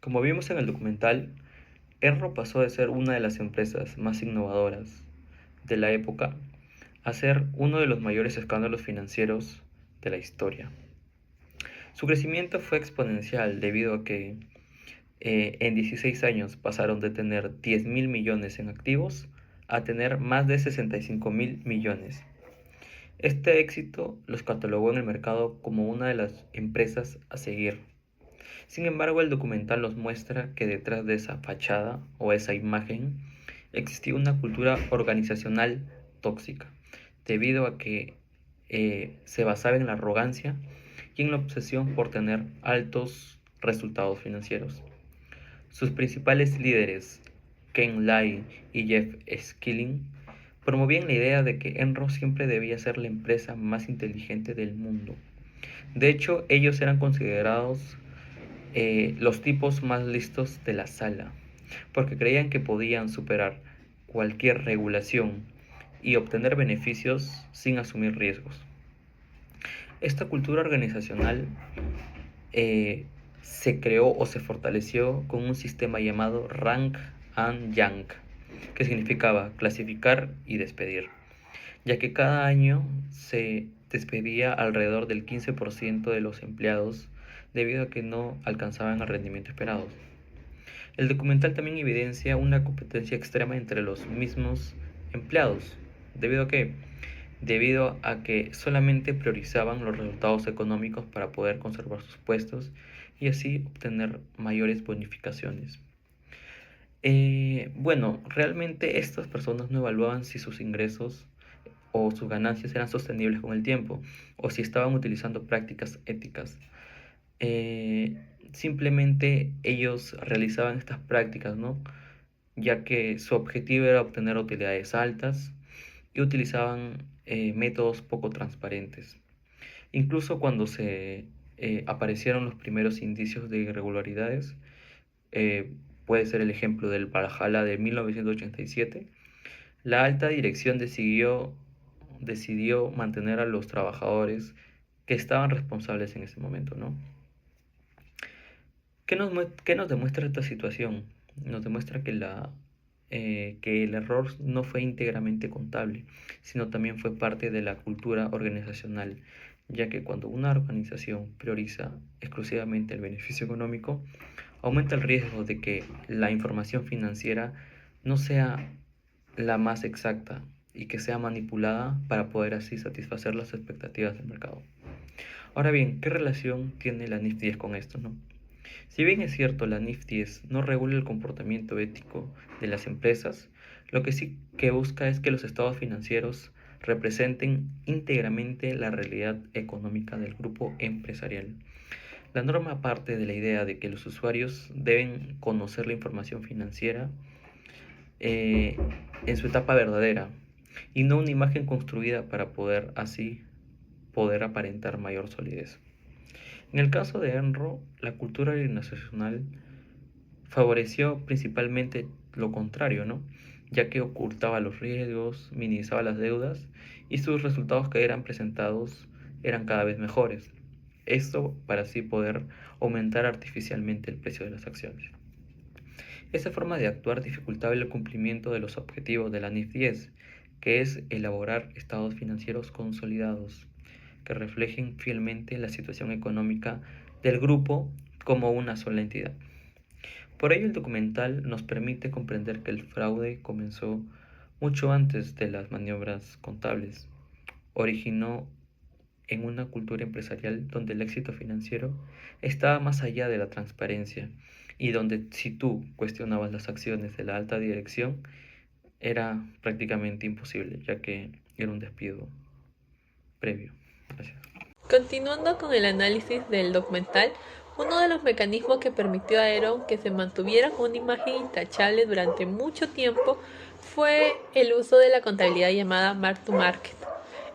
Como vimos en el documental, Enro pasó de ser una de las empresas más innovadoras de la época a ser uno de los mayores escándalos financieros de la historia. Su crecimiento fue exponencial debido a que en 16 años pasaron de tener 10.000 millones en activos a tener más de 65 mil millones. Este éxito los catalogó en el mercado como una de las empresas a seguir. Sin embargo, el documental nos muestra que detrás de esa fachada o esa imagen existía una cultura organizacional tóxica, debido a que se basaba en la arrogancia y en la obsesión por tener altos resultados financieros. Sus principales líderes, Ken Lay y Jeff Skilling, promovían la idea de que Enron siempre debía ser la empresa más inteligente del mundo. De hecho, ellos eran considerados los tipos más listos de la sala, porque creían que podían superar cualquier regulación y obtener beneficios sin asumir riesgos. Esta cultura organizacional se creó o se fortaleció con un sistema llamado Rank and Yank, que significaba clasificar y despedir, ya que cada año se despedía alrededor del 15% de los empleados debido a que no alcanzaban el rendimiento esperado. El documental también evidencia una competencia extrema entre los mismos empleados, debido a que solamente priorizaban los resultados económicos para poder conservar sus puestos y así obtener mayores bonificaciones. Bueno, realmente estas personas no evaluaban si sus ingresos o sus ganancias eran sostenibles con el tiempo o si estaban utilizando prácticas éticas. Simplemente ellos realizaban estas prácticas, ¿no? Ya que su objetivo era obtener utilidades altas y utilizaban métodos poco transparentes. Incluso cuando se aparecieron los primeros indicios de irregularidades, eh, puede ser el ejemplo del Valhalla de 1987, la alta dirección decidió mantener a los trabajadores que estaban responsables en ese momento, ¿no? ¿Qué nos demuestra esta situación? Nos demuestra que el error no fue íntegramente contable, sino también fue parte de la cultura organizacional, ya que cuando una organización prioriza exclusivamente el beneficio económico, aumenta el riesgo de que la información financiera no sea la más exacta y que sea manipulada para poder así satisfacer las expectativas del mercado. Ahora bien, ¿qué relación tiene la NIF 10 con esto, no? Si bien es cierto, la NIF 10 no regula el comportamiento ético de las empresas, lo que sí que busca es que los estados financieros representen íntegramente la realidad económica del grupo empresarial. La norma parte de la idea de que los usuarios deben conocer la información financiera en su etapa verdadera y no una imagen construida para poder así poder aparentar mayor solidez. En el caso de Enro, la cultura organizacional favoreció principalmente lo contrario, ¿no? Ya que ocultaba los riesgos, minimizaba las deudas y sus resultados que eran presentados eran cada vez mejores. Esto para así poder aumentar artificialmente el precio de las acciones. Esta forma de actuar dificultaba el cumplimiento de los objetivos de la NIF 10, que es elaborar estados financieros consolidados que reflejen fielmente la situación económica del grupo como una sola entidad. Por ello, el documental nos permite comprender que el fraude comenzó mucho antes de las maniobras contables. Originó en una cultura empresarial donde el éxito financiero estaba más allá de la transparencia y donde si tú cuestionabas las acciones de la alta dirección era prácticamente imposible, ya que era un despido previo. Gracias. Continuando con el análisis del documental, uno de los mecanismos que permitió a Enron que se mantuviera con una imagen intachable durante mucho tiempo fue el uso de la contabilidad llamada Mark to Market.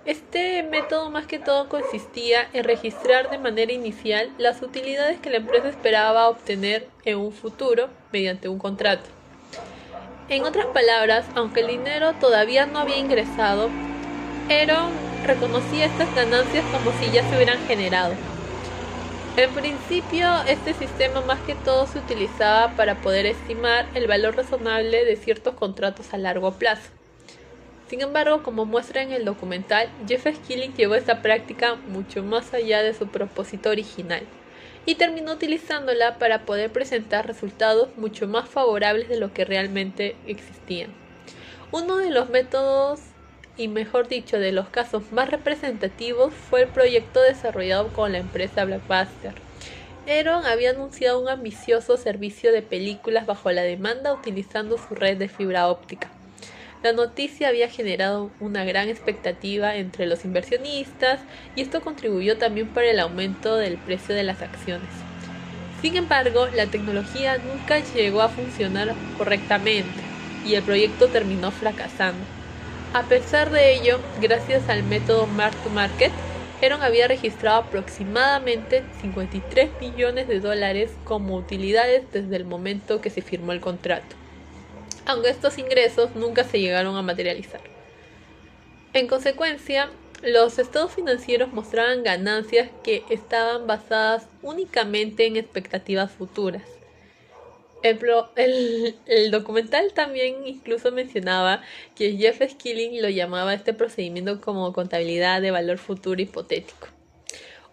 Este método más que todo consistía en registrar de manera inicial las utilidades que la empresa esperaba obtener en un futuro mediante un contrato. En otras palabras, aunque el dinero todavía no había ingresado, Enron reconocía estas ganancias como si ya se hubieran generado. En principio, este sistema más que todo se utilizaba para poder estimar el valor razonable de ciertos contratos a largo plazo. Sin embargo, como muestra en el documental, Jeff Skilling llevó esta práctica mucho más allá de su propósito original y terminó utilizándola para poder presentar resultados mucho más favorables de lo que realmente existían. Uno de los métodos, y mejor dicho, de los casos más representativos fue el proyecto desarrollado con la empresa Blockbuster. Enron había anunciado un ambicioso servicio de películas bajo la demanda utilizando su red de fibra óptica. La noticia había generado una gran expectativa entre los inversionistas y esto contribuyó también para el aumento del precio de las acciones. Sin embargo, la tecnología nunca llegó a funcionar correctamente y el proyecto terminó fracasando. A pesar de ello, gracias al método Mark to Market, Enron había registrado aproximadamente 53 millones de dólares como utilidades desde el momento que se firmó el contrato, aunque estos ingresos nunca se llegaron a materializar. En consecuencia, los estados financieros mostraban ganancias que estaban basadas únicamente en expectativas futuras. El documental también incluso mencionaba que Jeff Skilling lo llamaba a este procedimiento como contabilidad de valor futuro hipotético,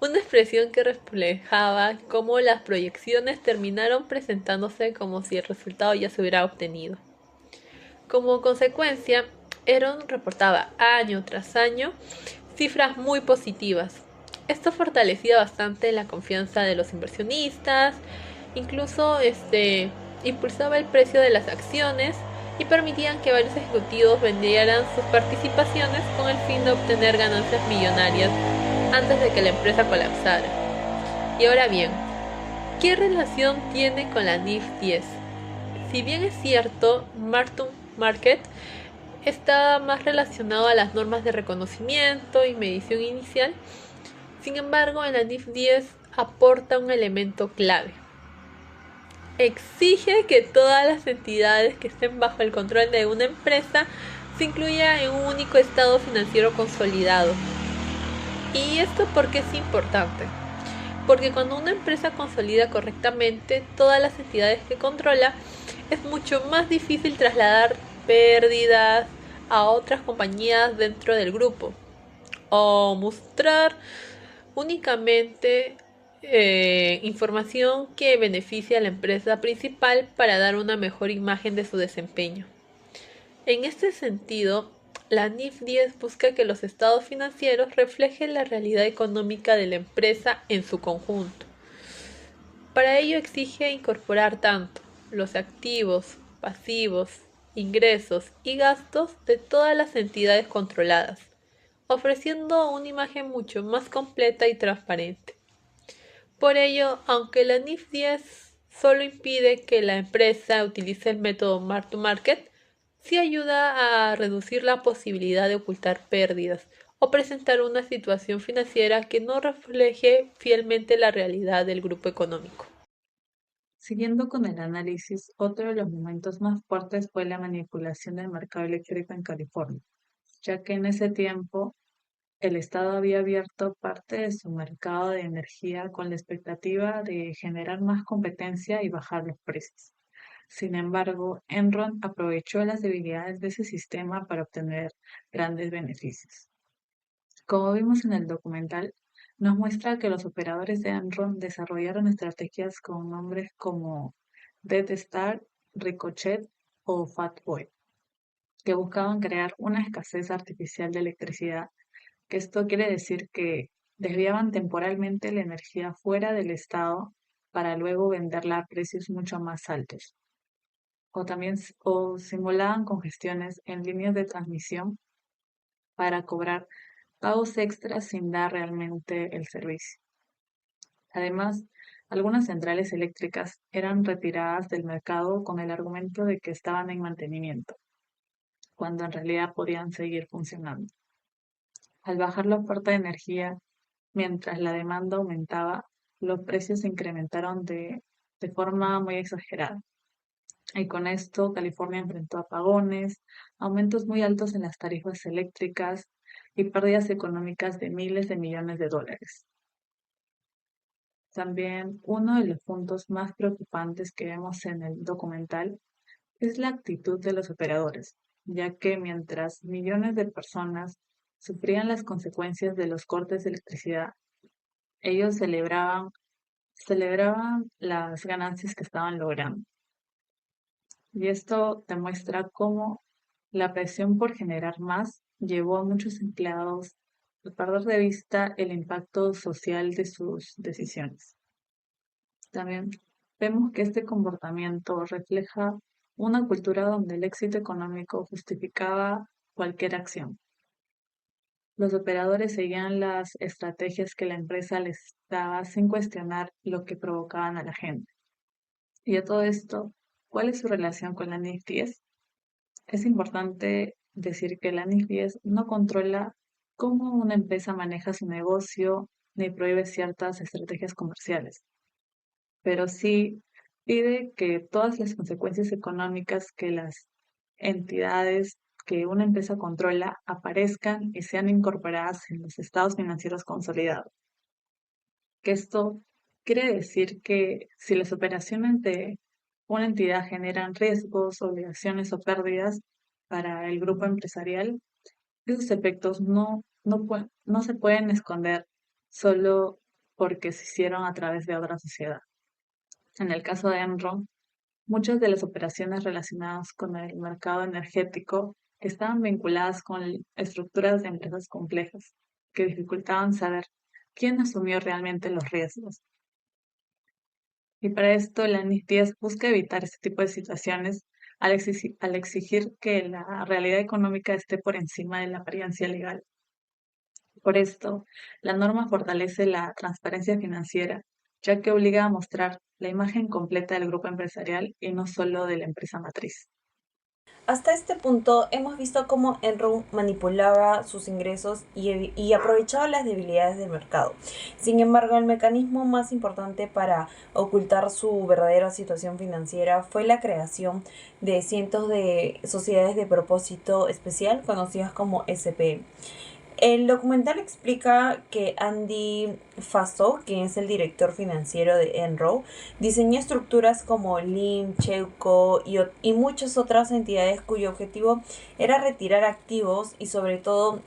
una expresión que reflejaba cómo las proyecciones terminaron presentándose como si el resultado ya se hubiera obtenido. Como consecuencia, Enron reportaba año tras año cifras muy positivas. Esto fortalecía bastante la confianza de los inversionistas, incluso impulsaba el precio de las acciones y permitían que varios ejecutivos vendieran sus participaciones con el fin de obtener ganancias millonarias antes de que la empresa colapsara. Y ahora bien, ¿qué relación tiene con la NIF 10? Si bien es cierto, Martin Market está más relacionado a las normas de reconocimiento y medición inicial, sin embargo, en la NIF 10 aporta un elemento clave. Exige que todas las entidades que estén bajo el control de una empresa se incluya en un único estado financiero consolidado. ¿Y esto por qué es importante? Porque cuando una empresa consolida correctamente todas las entidades que controla, es mucho más difícil trasladar pérdidas a otras compañías dentro del grupo o mostrar únicamente información que beneficie a la empresa principal para dar una mejor imagen de su desempeño. En este sentido, la NIF 10 busca que los estados financieros reflejen la realidad económica de la empresa en su conjunto. Para ello exige incorporar tanto los activos, pasivos, ingresos y gastos de todas las entidades controladas, ofreciendo una imagen mucho más completa y transparente. Por ello, aunque la NIF 10 solo impide que la empresa utilice el método Mark to Market, sí ayuda a reducir la posibilidad de ocultar pérdidas o presentar una situación financiera que no refleje fielmente la realidad del grupo económico. Siguiendo con el análisis, otro de los momentos más fuertes fue la manipulación del mercado eléctrico en California, ya que en ese tiempo el Estado había abierto parte de su mercado de energía con la expectativa de generar más competencia y bajar los precios. Sin embargo, Enron aprovechó las debilidades de ese sistema para obtener grandes beneficios. Como vimos en el documental, nos muestra que los operadores de Enron desarrollaron estrategias con nombres como Death Star, Ricochet o Fat Boy, que buscaban crear una escasez artificial de electricidad, que esto quiere decir que desviaban temporalmente la energía fuera del estado para luego venderla a precios mucho más altos. O también simulaban congestiones en líneas de transmisión para cobrar pagos extras sin dar realmente el servicio. Además, algunas centrales eléctricas eran retiradas del mercado con el argumento de que estaban en mantenimiento, cuando en realidad podían seguir funcionando. Al bajar la oferta de energía mientras la demanda aumentaba, los precios se incrementaron de forma muy exagerada. Y con esto, California enfrentó apagones, aumentos muy altos en las tarifas eléctricas y pérdidas económicas de miles de millones de dólares. También uno de los puntos más preocupantes que vemos en el documental es la actitud de los operadores, ya que mientras millones de personas sufrían las consecuencias de los cortes de electricidad, ellos celebraban las ganancias que estaban logrando. Y esto demuestra cómo la presión por generar más llevó a muchos empleados a perder de vista el impacto social de sus decisiones. También vemos que este comportamiento refleja una cultura donde el éxito económico justificaba cualquier acción. Los operadores seguían las estrategias que la empresa les daba sin cuestionar lo que provocaban a la gente. Y a todo esto, ¿cuál es su relación con la NIF 10? Es importante decir que la NIF 10 no controla cómo una empresa maneja su negocio ni prohíbe ciertas estrategias comerciales, pero sí pide que todas las consecuencias económicas que las entidades que una empresa controla aparezcan y sean incorporadas en los estados financieros consolidados. Que esto quiere decir que si las operaciones de una entidad generan riesgos, obligaciones o pérdidas para el grupo empresarial, esos efectos no se pueden esconder solo porque se hicieron a través de otra sociedad. En el caso de Enron, muchas de las operaciones relacionadas con el mercado energético estaban vinculadas con estructuras de empresas complejas que dificultaban saber quién asumió realmente los riesgos. Y para esto la NIS 10 busca evitar este tipo de situaciones al exigir que la realidad económica esté por encima de la apariencia legal. Por esto, la norma fortalece la transparencia financiera, ya que obliga a mostrar la imagen completa del grupo empresarial y no solo de la empresa matriz. Hasta este punto hemos visto cómo Enron manipulaba sus ingresos y aprovechaba las debilidades del mercado. Sin embargo, el mecanismo más importante para ocultar su verdadera situación financiera fue la creación de cientos de sociedades de propósito especial conocidas como SPE. El documental explica que Andy Faso, quien es el director financiero de Enron, diseñó estructuras como Lim, Cheuco y muchas otras entidades cuyo objetivo era retirar activos y sobre todo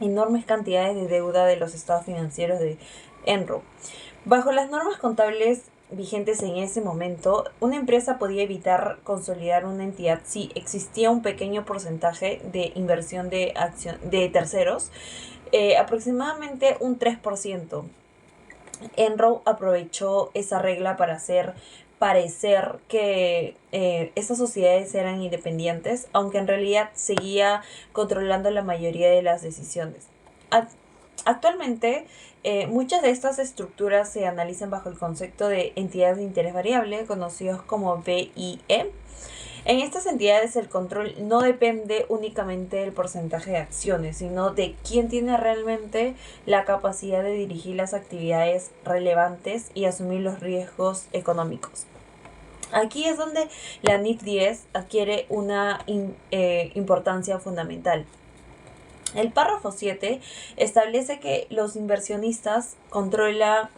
enormes cantidades de deuda de los estados financieros de Enron. Bajo las normas contables vigentes en ese momento, una empresa podía evitar consolidar una entidad si existía un pequeño porcentaje de inversión de terceros, aproximadamente un 3%. Enron aprovechó esa regla para hacer parecer que esas sociedades eran independientes, aunque en realidad seguía controlando la mayoría de las decisiones. Actualmente, muchas de estas estructuras se analizan bajo el concepto de entidades de interés variable, conocidos como VIE. En estas entidades el control no depende únicamente del porcentaje de acciones, sino de quién tiene realmente la capacidad de dirigir las actividades relevantes y asumir los riesgos económicos. Aquí es donde la NIF 10 adquiere una importancia fundamental. El párrafo 7 establece que los inversionistas controlan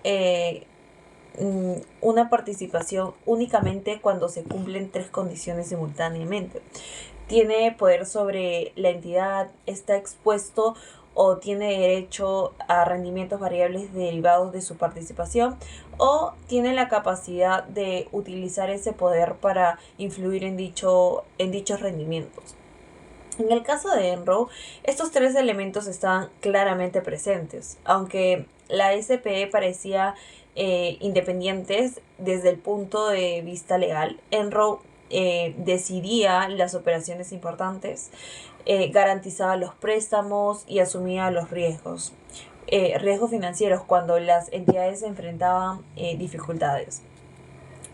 una participación únicamente cuando se cumplen 3 condiciones simultáneamente. Tiene poder sobre la entidad, está expuesto o tiene derecho a rendimientos variables derivados de su participación o tiene la capacidad de utilizar ese poder para influir en dichos rendimientos. En el caso de Enron, estos 3 elementos estaban claramente presentes, aunque la SPE parecía independientes desde el punto de vista legal. Enron decidía las operaciones importantes, garantizaba los préstamos y asumía los riesgos financieros cuando las entidades se enfrentaban dificultades.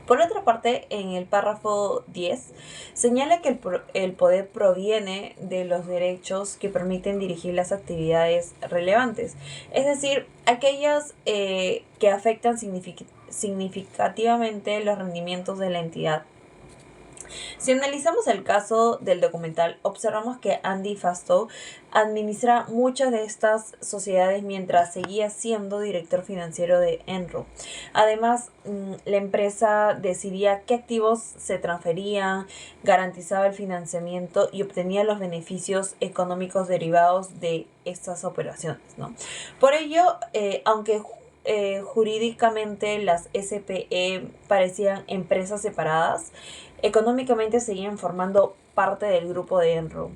Por otra parte, en el párrafo 10 señala que el poder proviene de los derechos que permiten dirigir las actividades relevantes, es decir, aquellas que afectan significativamente los rendimientos de la entidad. Si analizamos el caso del documental, observamos que Andy Fastow administra muchas de estas sociedades mientras seguía siendo director financiero de Enron. Además, la empresa decidía qué activos se transferían, garantizaba el financiamiento y obtenía los beneficios económicos derivados de estas operaciones, ¿no? Por ello, aunque jurídicamente las SPE parecían empresas separadas, económicamente seguían formando parte del grupo de Enron.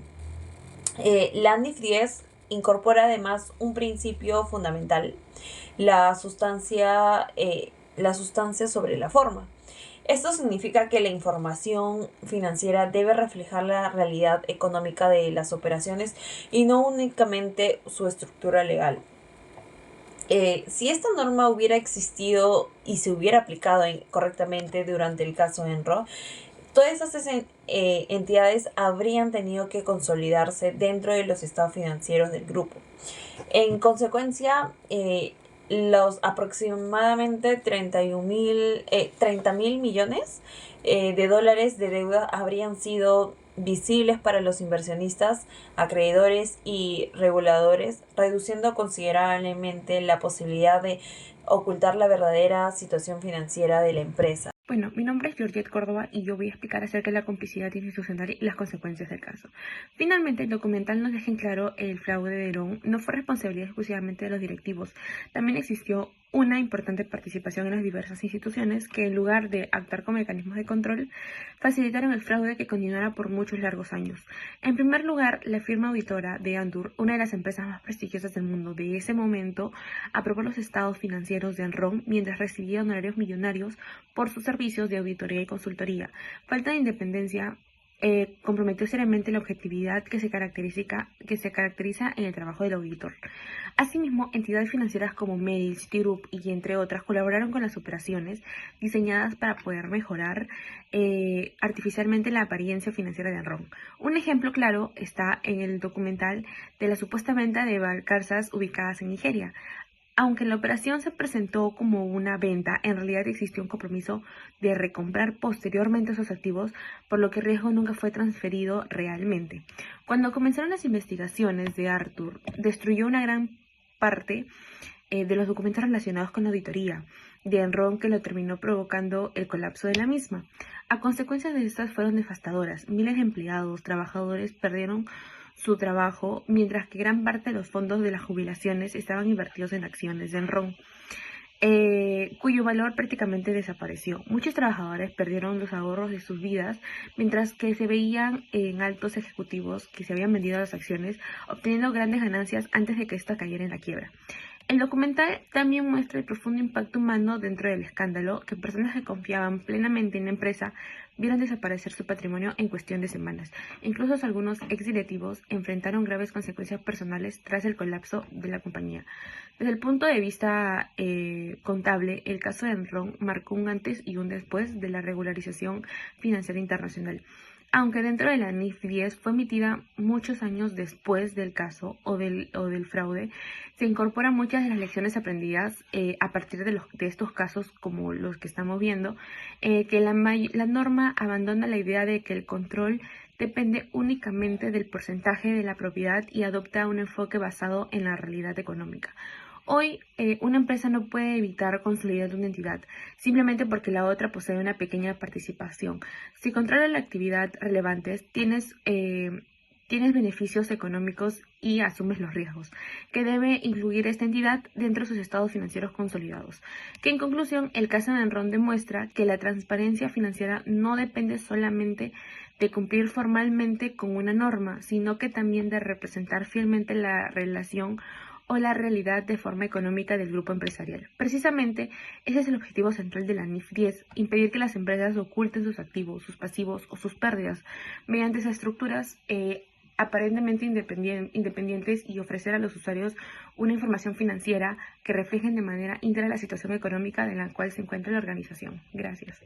La NIF 10 incorpora además un principio fundamental, la sustancia sobre la forma. Esto significa que la información financiera debe reflejar la realidad económica de las operaciones y no únicamente su estructura legal. Si esta norma hubiera existido y se hubiera aplicado correctamente durante el caso Enron, todas estas entidades habrían tenido que consolidarse dentro de los estados financieros del grupo. En consecuencia, los aproximadamente 30 mil millones de dólares de deuda habrían sido visibles para los inversionistas, acreedores y reguladores, reduciendo considerablemente la posibilidad de ocultar la verdadera situación financiera de la empresa. Bueno, mi nombre es Georgette Córdoba y yo voy a explicar acerca de la complicidad institucional y las consecuencias del caso. Finalmente, el documental nos deja en claro el fraude de Enron no fue responsabilidad exclusivamente de los directivos. También existió una importante participación en las diversas instituciones que, en lugar de actuar con mecanismos de control, facilitaron el fraude que continuara por muchos largos años. En primer lugar, la firma auditora de Andur, una de las empresas más prestigiosas del mundo de ese momento, aprobó los estados financieros de Enron mientras recibía honorarios millonarios por sus servicios de auditoría y consultoría. Falta de independencia comprometió seriamente la objetividad que se caracteriza en el trabajo del auditor. Asimismo, entidades financieras como Merrill, Citigroup y entre otras colaboraron con las operaciones diseñadas para poder mejorar artificialmente la apariencia financiera de Enron. Un ejemplo claro está en el documental de la supuesta venta de barcazas ubicadas en Nigeria. Aunque la operación se presentó como una venta, en realidad existió un compromiso de recomprar posteriormente esos activos, por lo que el riesgo nunca fue transferido realmente. Cuando comenzaron las investigaciones de Arthur, destruyó una gran parte de los documentos relacionados con la auditoría de Enron, que lo terminó provocando el colapso de la misma. A consecuencia de estas fueron devastadoras. Miles de empleados, trabajadores perdieron su trabajo, mientras que gran parte de los fondos de las jubilaciones estaban invertidos en acciones de Enron, cuyo valor prácticamente desapareció. Muchos trabajadores perdieron los ahorros de sus vidas, mientras que se veían en altos ejecutivos que se habían vendido las acciones, obteniendo grandes ganancias antes de que ésta cayera en la quiebra. El documental también muestra el profundo impacto humano dentro del escándalo, que personas que confiaban plenamente en la empresa vieron desaparecer su patrimonio en cuestión de semanas. Incluso algunos exdirectivos enfrentaron graves consecuencias personales tras el colapso de la compañía. Desde el punto de vista contable, el caso de Enron marcó un antes y un después de la regularización financiera internacional. Aunque dentro de la NIF 10 fue emitida muchos años después del caso o del fraude, se incorporan muchas de las lecciones aprendidas a partir de estos casos, como los que estamos viendo, que la norma abandona la idea de que el control depende únicamente del porcentaje de la propiedad y adopta un enfoque basado en la realidad económica. Hoy, una empresa no puede evitar consolidar una entidad simplemente porque la otra posee una pequeña participación. Si controlas la actividad relevante, tienes beneficios económicos y asumes los riesgos que debe incluir esta entidad dentro de sus estados financieros consolidados. Que en conclusión, el caso de Enron demuestra que la transparencia financiera no depende solamente de cumplir formalmente con una norma, sino que también de representar fielmente la relación o la realidad de forma económica del grupo empresarial. Precisamente, ese es el objetivo central de la NIF 10, impedir que las empresas oculten sus activos, sus pasivos o sus pérdidas mediante esas estructuras aparentemente independientes y ofrecer a los usuarios una información financiera que reflejen de manera íntegra la situación económica en la cual se encuentra la organización. Gracias.